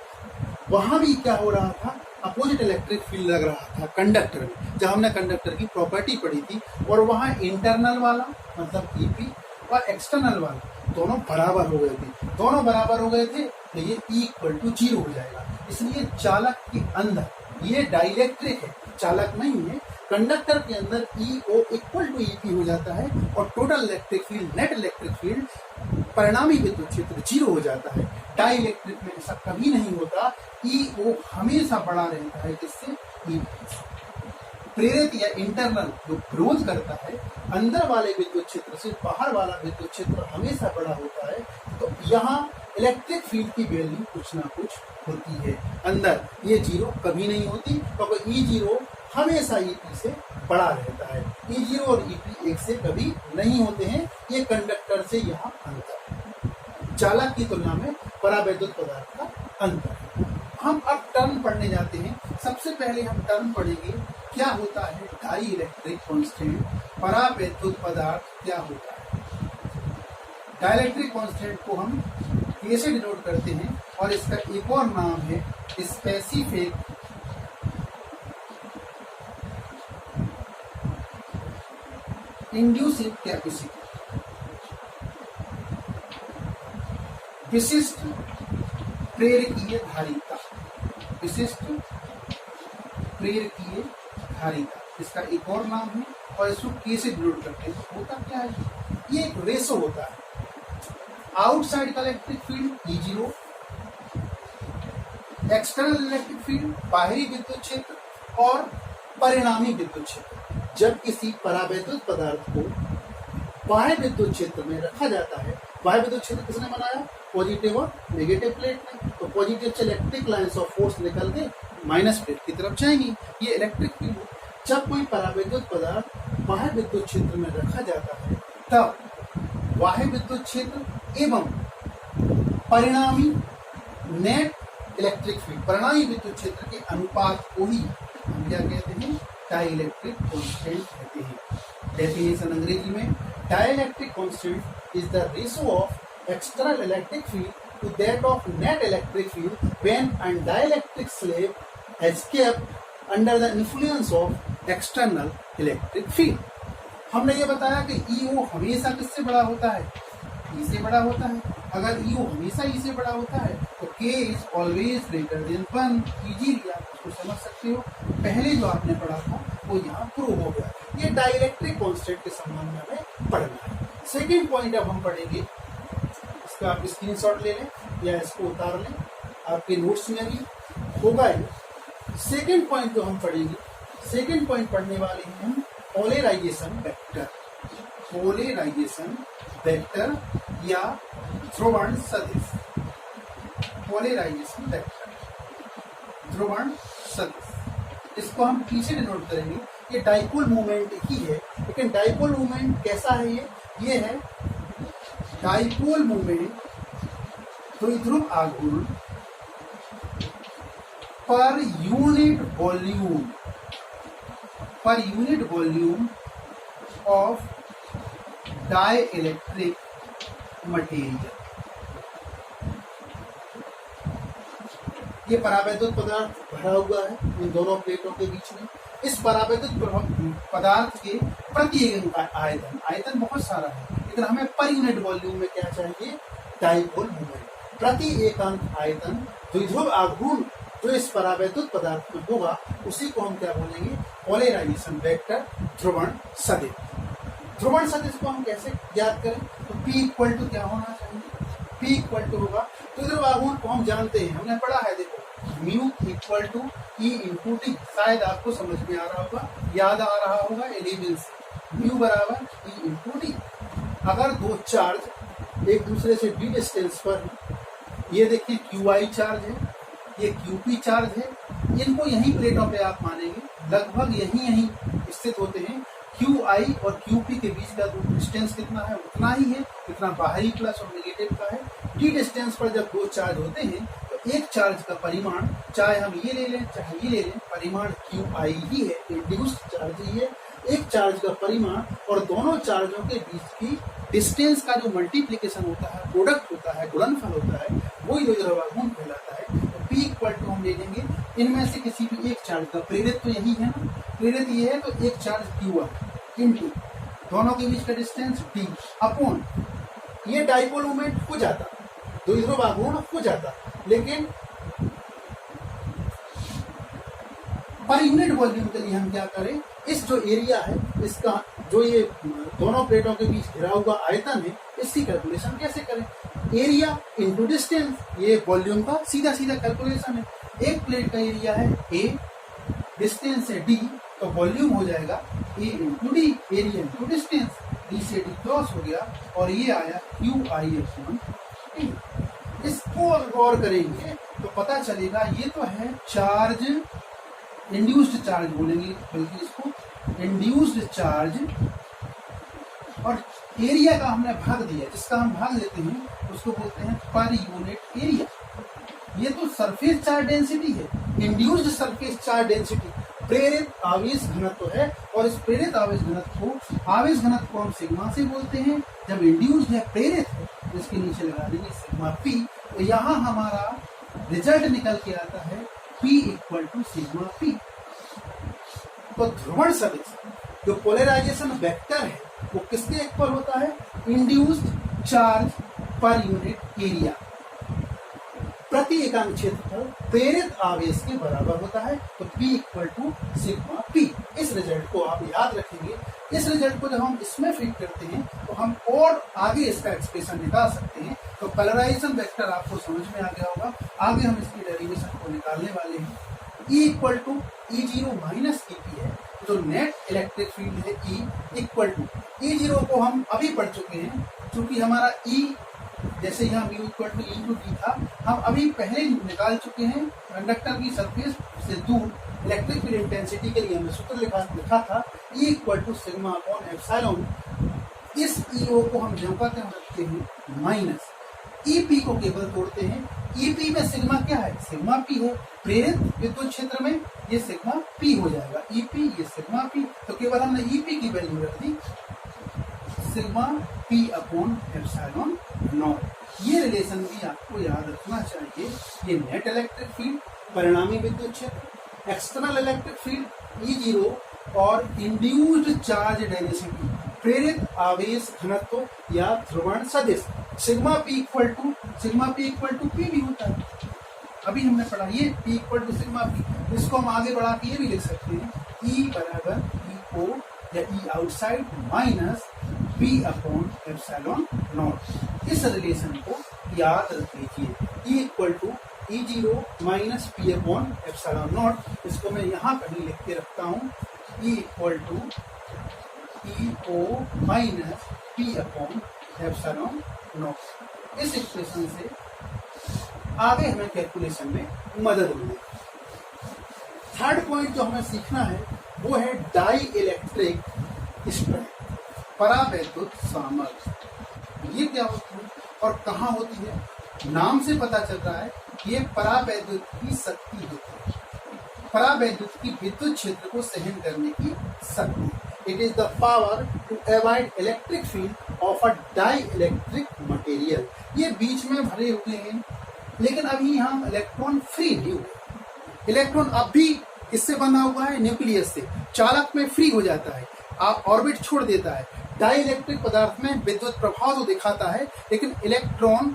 वहां भी क्या हो रहा था? अपोजिट इलेक्ट्रिक फील्ड लग रहा था कंडक्टर में, जब हमने कंडक्टर की प्रॉपर्टी पढ़ी थी। और वहां इंटरनल वाला मतलब ईपी और एक्सटर्नल वाला दोनों बराबर हो गए थे। दोनों बराबर हो गए थे तो ये इक्वल टू 0 हो जाएगा। इसलिए चालक के अंदर, ये डाइलेक्ट्रिक है, चालक नहीं है, कंडक्टर के अंदर EO इक्वल टू EP हो जाता है और total electric field, net electric field, परिणामी विद्युत क्षेत्र 0 हो जाता है। डाई इलेक्ट्रिक में ऐसा कभी नहीं होता। EO हमेशा बड़ा रहता है, किससे? EP। प्रेरित या इंटरनल जो विरोध करता है अंदर वाले विद्युत क्षेत्र से, बाहर वाला विद्युत क्षेत्र हमेशा बड़ा होता है। तो यहाँ इलेक्ट्रिक फील्ड की वैल्यू कुछ ना कुछ होती है। अंदर ये 0 कभी नहीं होती, क्योंकि E0 हमेशा EP से बड़ा रहता है। E0 और EP एक से कभी नहीं होते हैं। ये कंडक्टर से यहाँ अंतर, चालक की तुलना में परावैद्युत पदार्थ का अंतर। हम अब टर्म पढ़ने जाते हैं सबसे पहले हम टर्म पढ़ेंगे क्या होता है डाई इलेक्ट्रिक कांस्टेंट, परावैद्युत पदार्थ क्या होता है। डाइलेक्ट्रिक कांस्टेंट को हम कैसे डिनोट करते हैं, और इसका एक और नाम है स्पेसिफिक इंड्यूसिव कैपेसिटी, विशिष्ट प्रेरकीय धारिता, विशिष्ट प्रेरकीय धारिता इसका एक और नाम है। और इसको कैसे डिनोट करते हैं, होता क्या है, ये एक रेशो होता है आउटसाइड का electric field E0, external electric field बाहरी विद्युत क्षेत्र, और परिणामी विद्युत क्षेत्र। जब किसी परावैद्युत पदार्थ को बाह्य विद्युत क्षेत्र में रखा जाता है, बाह्य विद्युत क्षेत्र किसने बनाया, पॉजिटिव और नेगेटिव प्लेट में, तो पॉजिटिव से इलेक्ट्रिक लाइंस ऑफ फोर्स निकल के माइनस प्लेट की तरफ जाएंगी, ये इलेक्ट्रिक फील्ड है। जब कोई परावैद्युत पदार्थ बाह्य विद्युत क्षेत्र में रखा जाता है, तब बाह्य विद्युत क्षेत्र एवं परिणामी नेट इलेक्ट्रिक फील्ड, परिणामी विद्युत क्षेत्र के अनुपात को ही हम क्या कहते हैं, डाइलेक्ट्रिक कांस्टेंट कहते हैं। डेफिनेशन अंग्रेजी में, dielectric constant is the ratio of external electric field to that of net electric field when an dielectric slab has kept under the influence of external electric field. हमने ये बताया कि EO हमेशा किससे बड़ा होता है, ई से बड़ा होता है। अगर ईओ हमेशा ई से बड़ा होता है तो के is always greater than 1, easily आप उसको समझ सकते हो। पहले जो आपने पढ़ा था वो यहाँ प्रूव हो गया। ये डाइलेक्ट्रिक कांस्टेंट के संबंध में हमें पढ़ना है। सेकेंड पॉइंट अब हम पढ़ेंगे, इसका आप स्क्रीनशॉट ले लें या इसको उतार लें, आपके नोट्स में भी होगा ही। सेकेंड पॉइंट जो हम पढ़ेंगे, सेकेंड पॉइंट पढ़ने वाले हैं हम पोलराइजेशन वेक्टर, पोलराइजेशन वेक्टर या ध्रुवण सदिश, पोलराइजेशन वेक्टर, ध्रुवण सदिश। इसको हम पीछे डिनोट करेंगे, ये डाइपोल मूवमेंट ही है, लेकिन डाइपोल मूवमेंट कैसा है, ये है डाइपोल मूवमेंट द्विध्रुव आघूर्ण per unit volume, per unit volume of dielectric material. ये परावैद्युत पदार्थ भरा हुआ है इन दोनों प्लेटों के बीच में। इस परावैद्युत पदार्थ के प्रति इकाई आयतन, आयतन बहुत सारा है, लेकिन हमें पर यूनिट वॉल्यूम में क्या चाहिए, डाइपोल मूवमेंट। प्रति एकांक आयतन द्विध्रुव आघूर्ण जो इस परावैद्युत पदार्थ में होगा उसी को हम क्या बोलेंगे, पोलराइजेशन वेक्टर, ध्रुवण सदिश। ध्रुवण सदिश को हम कैसे याद करें, तो P इक्वल टू क्या होना चाहिए, P इक्वल टू होगा, द्विध्रुव आघूर्ण को हम जानते हैं, हमने पढ़ा है, देखो mu equal to E into T, शायद आपको समझ में आ रहा होगा, याद आ रहा होगा एलिमेंट से, म्यू बराबर ई इंटू टी। अगर दो चार्ज एक दूसरे से डी डिस्टेंस पर, ये देखिए QI चार्ज है, ये QP चार्ज है, इनको यही प्लेटों पे आप मानेंगे, लगभग यही स्थित होते हैं। QI और QP के बीच का डिस्टेंस कितना है, उतना ही है, इतना बाहरी प्लस और नेगेटिव का है। डी डिस्टेंस पर जब दो चार्ज होते हैं तो एक चार्ज का परिमाण, चाहे हम ये ले लें चाहे ये ले लें, परिमाण QI ही है, इंड्यूस्ड चार्ज ही है। एक चार्ज का परिमाण और दोनों चार्जों के बीच की डिस्टेंस का जो मल्टीप्लीकेशन होता है, प्रोडक्ट होता है, गुणनफल होता है, वही द्विध्रुव आघूर्ण कहलाता है। तो P इक्वल टू हम ले लेंगे इनमें से किसी भी एक चार्ज का, प्रेरित तो यही है ना, प्रेरित ये है, तो एक चार्ज Q1 इंटू दोनों के बीच का डिस्टेंस D अपॉन, ये डाइपोल मूवमेंट हो जाता, द्विध्रुव आघूर्ण हो जाता, लेकिन पर यूनिट वॉल्यूम के लिए हम क्या करें, इस जो एरिया है, इसका जो ये दोनों प्लेटों के बीच घिरा हुआ आयतन है, इसकी कैलकुलेशन कैसे करें, एरिया इंटू डिस्टेंस, ये वॉल्यूम का सीधा सीधा कैलकुलेशन है। एक प्लेट का एरिया है A, डिस्टेंस है D, तो वॉल्यूम हो जाएगा A into D, area into distance, D से D क्रॉस हो गया और ये आया QI अपॉन T। इसको गौर करेंगे तो पता चलेगा ये तो है चार्ज, इंड्यूस्ड चार्ज बोलेंगे, बल्कि इसको इंड्यूस्ड चार्ज, और एरिया का हमने भाग दिया, जिसका हम भाग लेते हैं उसको बोलते हैं पर यूनिट एरिया। ये तो सरफेस चार्ज डेंसिटी है, इंड्यूस्ड सरफेस चार्ज डेंसिटी, प्रेरित आवेश घनत्व है, और इस प्रेरित आवेश घनत्व को हम सिग्मा से बोलते हैं। जब इंड्यूस्ड है, प्रेरित है, तो इसके नीचे लगा देंगे सिग्मा पी। तो यहाँ हमारा रिजल्ट निकल के आता है P equal to sigma P. तो ध्रुवण सदिश जो पोलराइजेशन वेक्टर है वो किसके इक्वल होता है? Induced charge per unit area, प्रति इकाई क्षेत्रफल प्रेरित आवेश के बराबर होता है। तो P equal to sigma P. इस रिजल्ट को आप याद रखेंगे। इस रिजल्ट को जब हम इसमें फिट करते हैं तो हम और आगे इसका एक्सप्रेशन निकाल सकते हैं। तो पोलराइजेशन वेक्टर आपको समझ में आ गया होगा। आगे हम इसकी डेरिवेशन को निकालने वाले हैं। E equal to E0 minus EP है, जो नेट इलेक्ट्रिक फील्ड है E इक्वल टू E0 को हम अभी पढ़ चुके हैं, क्योंकि हमारा E जैसे यहाँ mu equal to E to T था, हम अभी पहले निकाल चुके हैं। कंडक्टर की सरफेस से दूर इलेक्ट्रिक फील्ड इंटेंसिटी के लिए हमने सूत्र लिखा था E equal to sigma upon epsilon. इस EO को हम जो कहते हैं रखते हैं माइनस EP को केवल तोड़ते हैं। EP में सिग्मा क्या है? सिग्मा P है। प्रेरित विद्युत क्षेत्र में ये सिग्मा P हो जाएगा। EP ये सिग्मा P, तो केवल हमने EP की वैल्यू रख दी sigma P upon epsilon naught. ये रिलेशन भी आपको याद रखना चाहिए। ये नेट इलेक्ट्रिक फील्ड, परिणामी विद्युत क्षेत्र, एक्सटर्नल इलेक्ट्रिक फील्ड E0 और इंड्यूस्ड चार्ज डेंसिटी, प्रेरित आवेश घनत्व या ध्रुवण सदिश sigma P equal to P भी होता है। अभी हमने पढ़ा ये P equal to sigma P। इसको हम आगे बढ़ा के ये भी लिख सकते हैं E बराबर EO या E outside minus P upon epsilon not. इस रिलेशन को याद रख लीजिए। E equal to E0 minus P upon epsilon not. इसको मैं यहाँ कहीं लिख के रखता हूँ। E equal to EO minus P upon epsilon not. इस एक्सप्रेशन से आगे हमें कैलकुलेशन में मदद मिलेगी। थर्ड पॉइंट जो हमें सीखना है वो है डाई इलेक्ट्रिक स्ट्रेंथ, परावैद्युत सामर्थ्य। ये क्या होती है और कहाँ होती है? नाम से पता चल रहा है ये परावैद्युत की शक्ति होती है, परावैद्युत की विद्युत क्षेत्र को सहन करने की शक्ति। It is the power to avoid electric field of a dielectric material. ये बीच में भरे हुए हैं, लेकिन अभी यहाँ इलेक्ट्रॉन फ्री नहीं हुए। इलेक्ट्रॉन अब भी इससे बना हुआ है न्यूक्लियस से, चालक में फ्री हो जाता है, आप ऑर्बिट छोड़ देता है। डाई इलेक्ट्रिक पदार्थ में विद्युत प्रभाव तो दिखाता है, लेकिन इलेक्ट्रॉन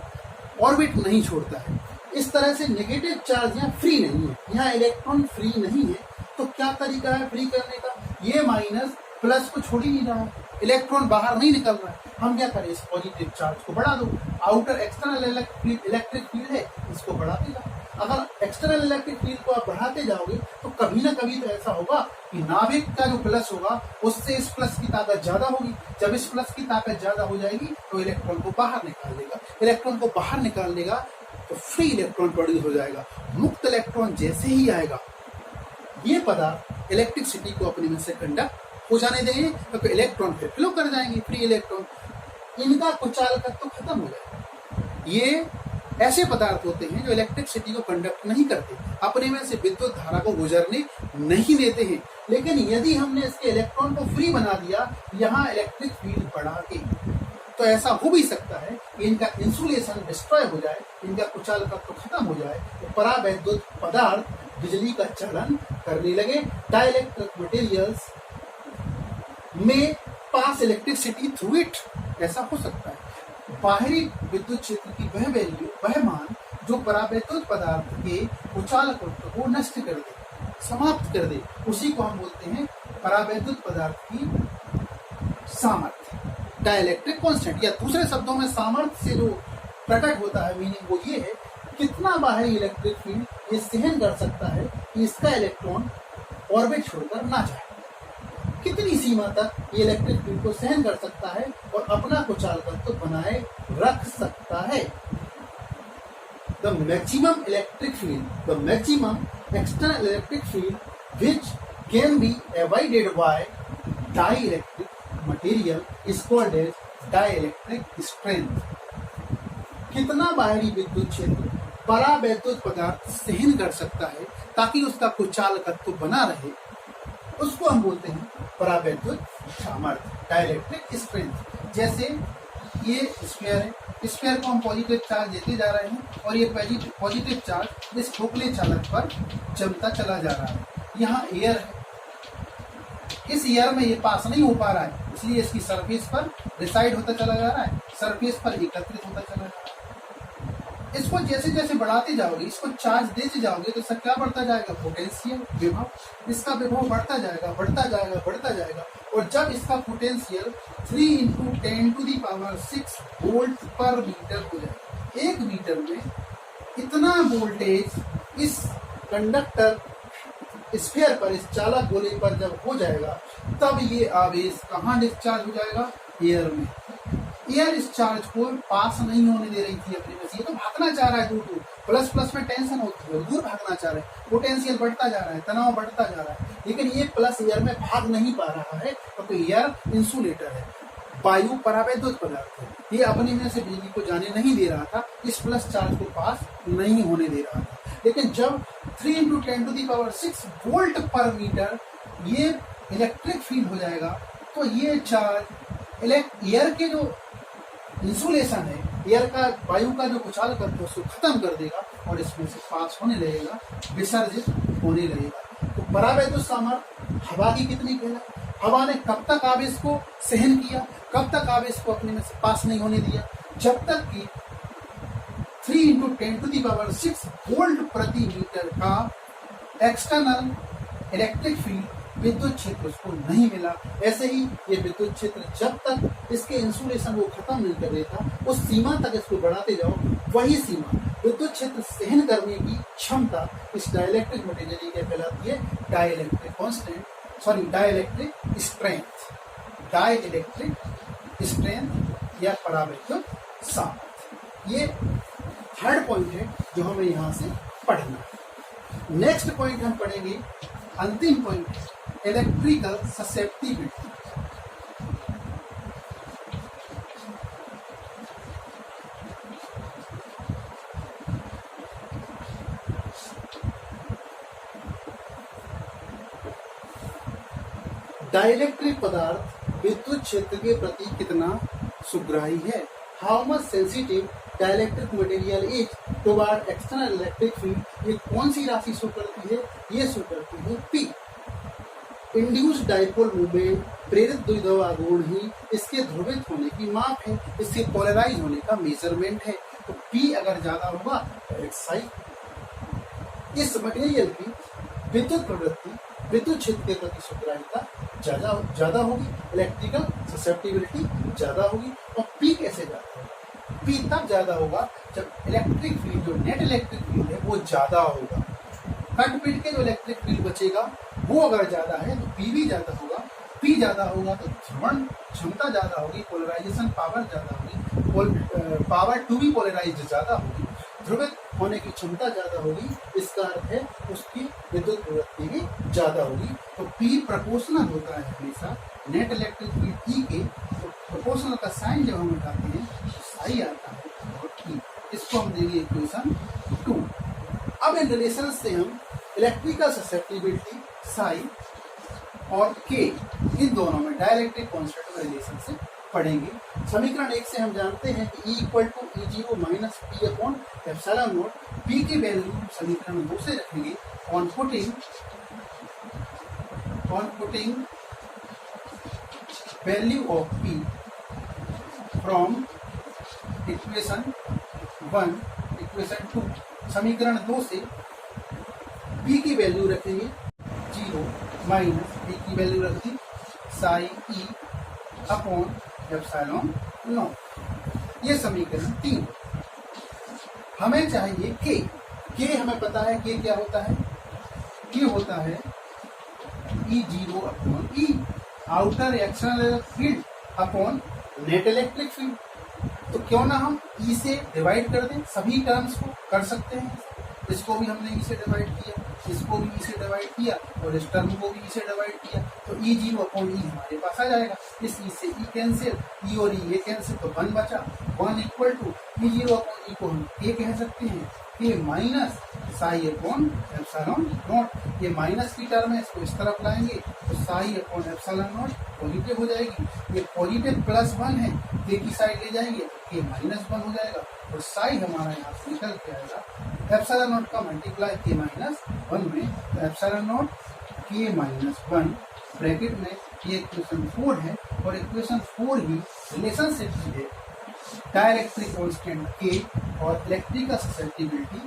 ऑर्बिट नहीं छोड़ता है। इस तरह से नेगेटिव चार्ज यहाँ फ्री नहीं है, यहाँ इलेक्ट्रॉन फ्री नहीं है। तो क्या तरीका है फ्री करने का? ये माइनस प्लस को छोड़ ही नहीं रहा है, इलेक्ट्रॉन बाहर नहीं निकल रहा है। हम क्या करें? इस पॉजिटिव चार्ज को बढ़ा दो। आउटर एक्सटर्नल इलेक्ट्रिक फील्ड है, इसको बढ़ाते जाओ। अगर एक्सटर्नल इलेक्ट्रिक फील्ड को आप बढ़ाते जाओगे तो कभी ना कभी तो ऐसा होगा कि नाभिक का जो प्लस होगा उससे इस प्लस की ताकत ज्यादा होगी। जब इस प्लस की ताकत ज्यादा हो जाएगी तो इलेक्ट्रॉन को बाहर निकाल देगा। इलेक्ट्रॉन को बाहर निकाल देगा तो फ्री इलेक्ट्रॉन प्रोड्यूस हो जाएगा। मुक्त इलेक्ट्रॉन जैसे ही आएगा, ये पदार्थ इलेक्ट्रिसिटी को अपने में से कंडक्ट हो जाने देंगे, तो इलेक्ट्रॉन फिर फ्लो कर जाएंगे, फ्री इलेक्ट्रॉन। इनका कुचालकत्व तो खत्म हो जाएगा। ये ऐसे पदार्थ होते हैं जो इलेक्ट्रिसिटी को कंडक्ट नहीं करते, अपने में से विद्युत धारा को गुजरने नहीं देते हैं। लेकिन यदि हमने इसके इलेक्ट्रॉन को फ्री बना दिया यहाँ इलेक्ट्रिक फील्ड बढ़ा के, तो ऐसा हो भी सकता है कि इनका इंसुलेशन डिस्ट्रॉय हो जाए, इनका कुचालकत्व तो खत्म हो जाए, तो परावैद्युत पदार्थ बिजली का चलन करने लगे। डाइलेक्ट्रिक मटेरियल्स में पास इलेक्ट्रिसिटी थ्रू इट, ऐसा हो सकता है। बाहरी विद्युत क्षेत्र की वह वैल्यू, वह मान जो परावैद्युत पदार्थ के कुचालकत्व को नष्ट कर दे, समाप्त कर दे, उसी को हम बोलते हैं परावैद्युत पदार्थ की सामर्थ्य, डाइलेक्ट्रिक कांस्टेंट। या दूसरे शब्दों में सामर्थ्य से जो प्रकट होता है मीनिंग वो ये है, कितना बाहरी इलेक्ट्रिक फील्ड ये सहन कर सकता है कि इसका इलेक्ट्रॉन ऑर्बिट छोड़कर ना जाए, कितनी सीमा तक ये इलेक्ट्रिक फील्ड को सहन कर सकता है और अपना कुचालकत्व बनाए रख सकता है। The maximum electric field, the maximum external electric field which can be avoided by dielectric material is called as dielectric strength. कितना बाहरी विद्युत क्षेत्र परावैद्युत पदार्थ सहन कर सकता है ताकि उसका कुचालकत्व बना रहे, उसको हम बोलते हैं परावैद्युत सामर्थ्य, डाइलेक्ट्रिक स्ट्रेंथ। जैसे ये स्फीयर है, स्फीयर को हम पॉजिटिव चार्ज देते जा रहे हैं और ये पॉजिटिव चार्ज इस खोखले चालक पर जमता चला जा रहा है। यहाँ एयर है, इस एयर में ये पास नहीं हो पा रहा है, इसलिए इसकी सरफेस पर रिसाइड होता चला जा रहा है, सरफेस पर एकत्रित होता चला जा रहा है। इसको जैसे जैसे बढ़ाते जाओगे, इसको चार्ज देते जाओगे तो इसका क्या बढ़ता जाएगा, पोटेंशियल, विभव। इसका विभव बढ़ता जाएगा, बढ़ता जाएगा, बढ़ता जाएगा, और जब इसका पोटेंशियल 3 × 10⁶ वोल्ट पर मीटर हो जाएगा, 1 मीटर में इतना वोल्टेज इस कंडक्टर स्फीयर पर, इस चालक गोले पर जब हो जाएगा, तब ये आवेश कहाँ डिस्चार्ज हो जाएगा, एयर में। एयर इस चार्ज को पास नहीं होने दे रही थी अपने में से, ये तो भागना चाह रहा है दूर दूर, प्लस प्लस में टेंशन होती है, दूर भागना चाह रहा है, पोटेंशियल बढ़ता जा रहा है, तनाव बढ़ता जा रहा है, लेकिन ये प्लस एयर में भाग नहीं पा रहा है क्योंकि तो एयर इंसुलेटर है, वायु परावैद्युत पदार्थ है, ये अपने में से बिजली को जाने नहीं दे रहा था, इस प्लस चार्ज को पास नहीं होने दे रहा था। लेकिन जब 3 × 10⁶ वोल्ट पर मीटर ये इलेक्ट्रिक फील्ड हो जाएगा, तो ये चार्ज एयर के जो इंसुलेशन है, एयर का, वायु का जो कुचालकत्व है उसको खत्म कर देगा और इसमें से पास होने लगेगा, विसर्जित होने लगेगा। तो परावैद्युत सामर्थ्य हवा की कितनी कहला, हवा ने कब तक आवेश को सहन किया, कब तक आवेश को अपने में से पास नहीं होने दिया, जब तक कि 3 × 10⁶ वोल्ट प्रति मीटर का एक्सटर्नल इलेक्ट्रिक फील्ड, विद्युत क्षेत्र उसको नहीं मिला। ऐसे ही ये विद्युत क्षेत्र जब तक इसके इंसुलेशन को खत्म नहीं कर देता, उस सीमा तक इसको बढ़ाते जाओ, वही सीमा विद्युत क्षेत्र सहन करने की क्षमता इस डाइलेक्ट्रिक मटेरियल की कहलाती है dielectric constant, sorry dielectric strength, dielectric strength या परावैद्युत सामर्थ्य। ये थर्ड पॉइंट है जो हमें यहाँ से पढ़ना है। नेक्स्ट पॉइंट हम पढ़ेंगे, अंतिम पॉइंट, इलेक्ट्रिकल ससेप्टिबिलिटी। डाइलेक्ट्रिक पदार्थ विद्युत क्षेत्र के प्रति कितना सुग्राही है, how much sensitive dielectric material is toward external electric field. ये कौन सी राशि शो करती है, ये शो करती है पी। इंड्यूस्ड डाइपोल मूवमेंट, प्रेरित द्विध्रुव आघूर्ण ही इसके ध्रुवित होने की माप है, इसके पोलराइज होने का मेजरमेंट है। तो पी अगर ज्यादा होगा तो एक्साइट। इस मटेरियल की विद्युत प्रवृत्ति, विद्युत क्षेत्र के प्रति सुग्राहिता ज्यादा होगी, इलेक्ट्रिकल ससेप्टिबिलिटी ज्यादा होगी। और पी कैसे ज्यादा होगा, पी तब ज्यादा होगा जब इलेक्ट्रिक फील्ड, जो नेट इलेक्ट्रिक फील्ड है वो ज्यादा होगा, कट पिट के जो इलेक्ट्रिक फील्ड बचेगा वो अगर ज्यादा है तो पी भी ज्यादा होगा। पी ज्यादा होगा तो ध्रुवण क्षमता ज्यादा होगी, पोलराइजेशन पावर ज्यादा होगी, पावर टू बी पोलराइज्ड ज्यादा होगी, ध्रुवित होने की क्षमता ज्यादा होगी। इसका अर्थ है उसकी विद्युत प्रवृत्ति भी ज्यादा होगी। तो पी प्रोपोर्शनल होता है हमेशा नेट इलेक्ट्रिक फील्ड ई के। तो प्रोपोर्शनल का साइन जब हम उठाते हैं तो साई आता है और ई। इसको हम देंगे इक्वेशन 2। अब इन रिलेशन से हम इलेक्ट्रिकल ससेप्टिबिलिटी साई और के, इन दोनों में डाइलेक्ट्रिक कांस्टेंट रिलेशन से पढ़ेंगे। समीकरण 1 से हम जानते हैं कि E = E0 - P/ε0। P की वैल्यू समीकरण 2 से रखेंगे on putting value of P from equation 1 equation 2। समीकरण 2 से P की वैल्यू रखेंगे 0 माइनस P की वैल्यू रख दी साई E अपॉन ε0। ये समीकरण 3। हमें चाहिए के हमें पता है के क्या होता है, के होता है E0 upon E, outer external field upon net electric field. तो क्यों ना हम E से डिवाइड कर दें, सभी टर्म्स को कर सकते हैं। इसको भी हमने E से डिवाइड किया, इसको भी E से डिवाइड किया और इस टर्म को भी E से डिवाइड किया, तो E0 अपॉन E हमारे पास आ जाएगा। इस E से E कैंसिल, E और E ये कैंसिल, तो 1 बचा। 1 = E0 अपॉन E को हम K कह सकते हैं। के minus psi upon epsilon naught. ये माइनस की टर्म है, इसको इस तरफ लाएंगे तो psi upon epsilon not positive हो जाएगी। ये पॉजिटिव +1 है, के की साइड ले जाएंगे तो के -1 हो जाएगा और साई हमारा यहाँ से निकल के आएगा एप्सिलॉन नॉट का मल्टीप्लाई के -1 में, तो एप्सिलॉन नॉट के -1 ब्रैकेट में। ये इक्वेशन 4 है और इक्वेशन 4 ही रिलेशनशिप की है डाइलेक्ट्रिक कांस्टेंट के और इलेक्ट्रिकल ससेप्टिबिलिटी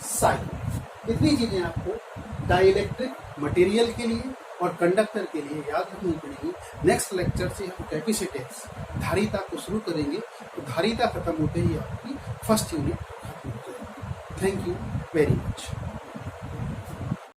साई। इतनी चीजें आपको डाइलेक्ट्रिक मटेरियल के लिए और कंडक्टर के लिए याद रखनी पड़ेगी। नेक्स्ट लेक्चर से हम कैपेसिटेंस धारिता को शुरू करेंगे, तो धारिता खत्म होते ही आपकी फर्स्ट यूनिट खत्म हो जाएगी। Thank you very much.